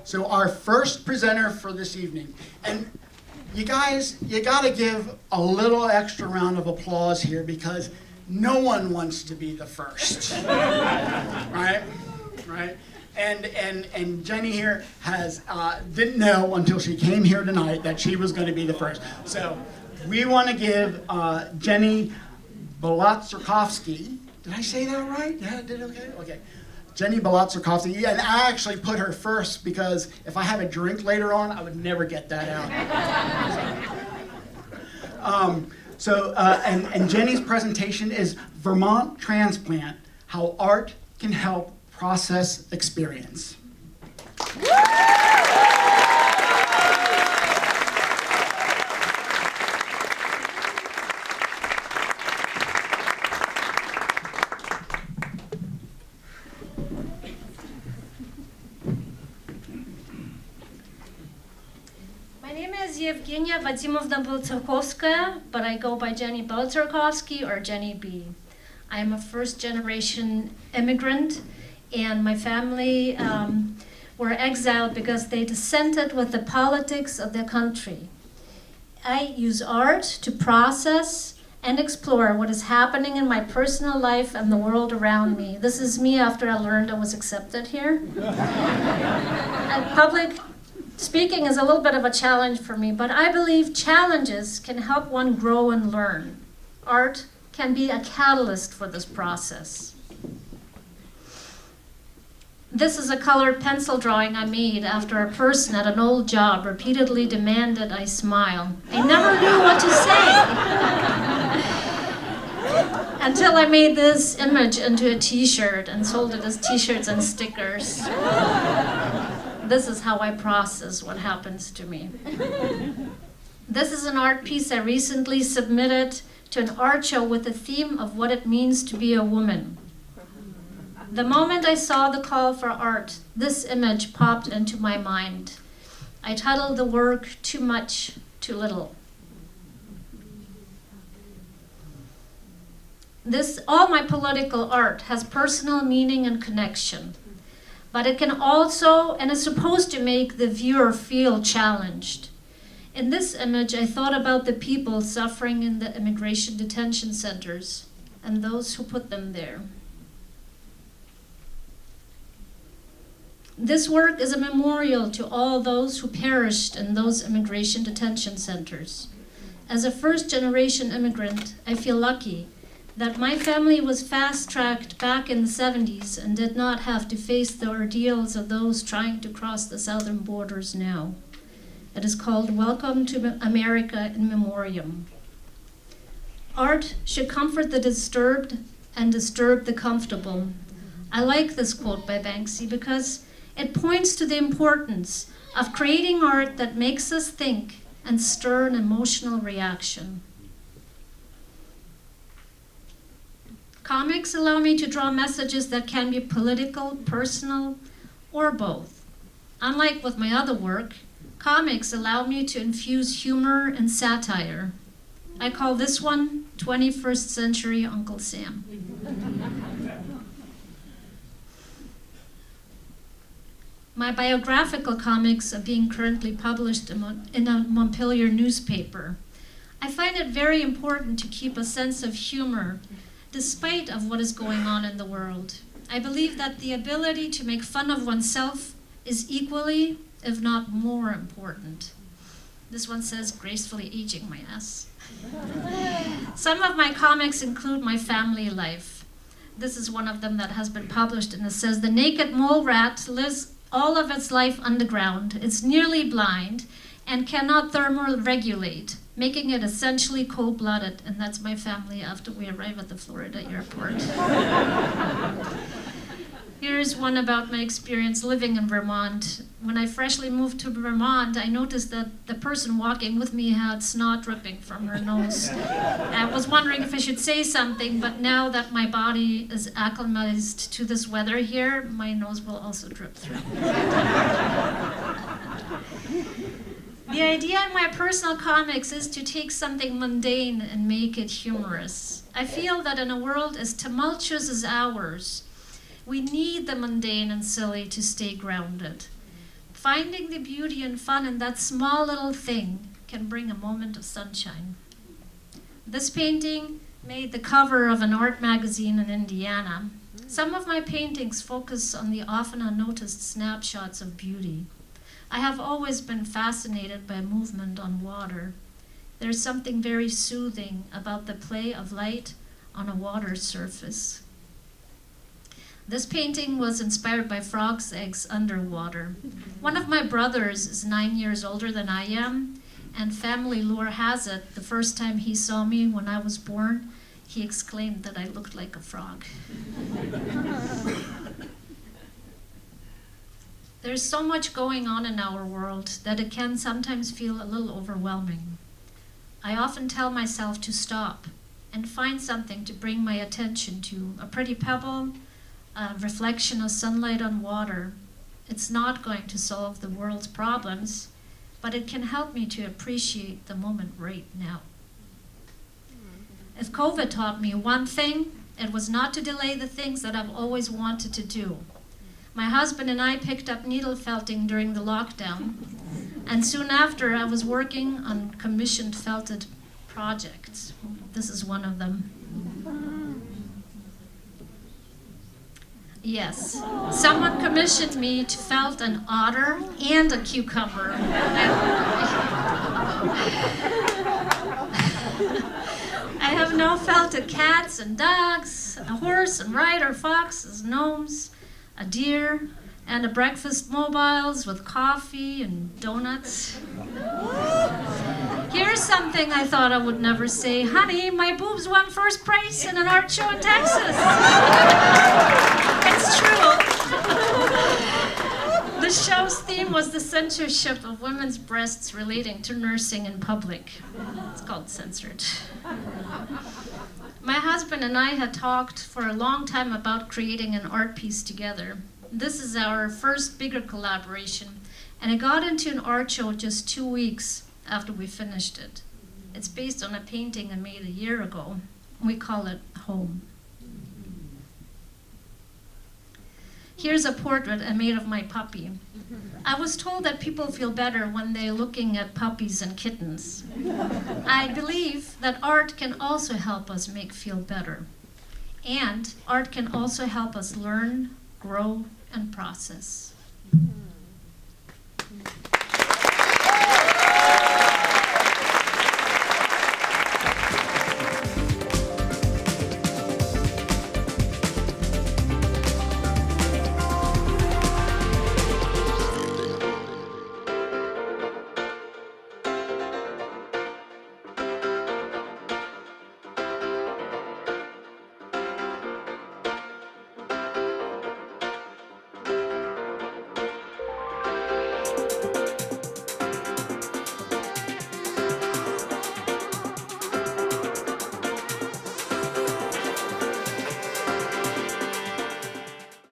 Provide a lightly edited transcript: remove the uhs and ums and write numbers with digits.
So our first presenter for this evening, and you guys, you gotta give a little extra round of applause here because no one wants to be the first, right? And Jenny here has didn't know until she came here tonight that she was going to be the first. So we want to give Jenni Belotserkovsky. Did I say that right? Yeah, I did. Okay. Okay. Jenni Belotserkovsky, and I actually put her first because if I have a drink later on, I would never get that out. And Jenny's presentation is Vermont Transplant: How Art Can Help Process Experience. Evgenia Vadzimovna Belotserkovskaya, but I go by Jenni Belotserkovsky or Jenny B. I am a first-generation immigrant, and my family were exiled because they dissented with the politics of their country. I use art to process and explore what is happening in my personal life and the world around me. This is me after I learned I was accepted here. Public speaking is a little bit of a challenge for me, but I believe challenges can help one grow and learn. Art can be a catalyst for this process. This is a colored pencil drawing I made after a person at an old job repeatedly demanded I smile. I never knew what to say until I made this image into a t-shirt and sold it as t-shirts and stickers. This is how I process what happens to me. This is an art piece I recently submitted to an art show with the theme of what it means to be a woman. The moment I saw the call for art, this image popped into my mind. I titled the work, Too Much, Too Little. All my political art has personal meaning and connection. But it can also, and is supposed to make the viewer feel challenged. In this image, I thought about the people suffering in the immigration detention centers and those who put them there. This work is a memorial to all those who perished in those immigration detention centers. As a first-generation immigrant, I feel lucky that my family was fast-tracked back in the 70s and did not have to face the ordeals of those trying to cross the southern borders now. It is called Welcome to America in Memoriam. Art should comfort the disturbed and disturb the comfortable. I like this quote by Banksy because it points to the importance of creating art that makes us think and stir an emotional reaction. Comics allow me to draw messages that can be political, personal, or both. Unlike with my other work, comics allow me to infuse humor and satire. I call this one 21st Century Uncle Sam. My biographical comics are being currently published in a Montpelier newspaper. I find it very important to keep a sense of humor despite of what is going on in the world. I believe that the ability to make fun of oneself is equally, if not more, important. This one says, gracefully aging my ass. Some of my comics include my family life. This is one of them that has been published, and it says, the naked mole rat lives all of its life underground. It's nearly blind and cannot thermoregulate, making it essentially cold-blooded, and that's my family after we arrive at the Florida airport. Here's one about my experience living in Vermont. When I freshly moved to Vermont, I noticed that the person walking with me had snot dripping from her nose. I was wondering if I should say something, but now that my body is acclimatized to this weather here, my nose will also drip through. The idea in my personal comics is to take something mundane and make it humorous. I feel that in a world as tumultuous as ours, we need the mundane and silly to stay grounded. Finding the beauty and fun in that small little thing can bring a moment of sunshine. This painting made the cover of an art magazine in Indiana. Some of my paintings focus on the often unnoticed snapshots of beauty. I have always been fascinated by movement on water. There's something very soothing about the play of light on a water surface. This painting was inspired by frogs' eggs underwater. One of my brothers is 9 years older than I am, and family lore has it, the first time he saw me when I was born, he exclaimed that I looked like a frog. There's so much going on in our world that it can sometimes feel a little overwhelming. I often tell myself to stop and find something to bring my attention to, a pretty pebble, a reflection of sunlight on water. It's not going to solve the world's problems, but it can help me to appreciate the moment right now. If COVID taught me one thing, it was not to delay the things that I've always wanted to do. My husband and I picked up needle felting during the lockdown, and soon after I was working on commissioned felted projects. This is one of them. Yes, someone commissioned me to felt an otter and a cucumber. I have now felted cats and dogs, a horse and rider, foxes, gnomes, a deer, and a breakfast mobiles with coffee and donuts. Here's something I thought I would never say. Honey, my boobs won first prize in an art show in Texas. It's true. The show's theme was the censorship of women's breasts relating to nursing in public. It's called Censored. My husband and I had talked for a long time about creating an art piece together. This is our first bigger collaboration, and it got into an art show just 2 weeks after we finished it. It's based on a painting I made a year ago. We call it Home. Here's a portrait I made of my puppy. I was told that people feel better when they're looking at puppies and kittens. I believe that art can also help us feel better. And art can also help us learn, grow, and process.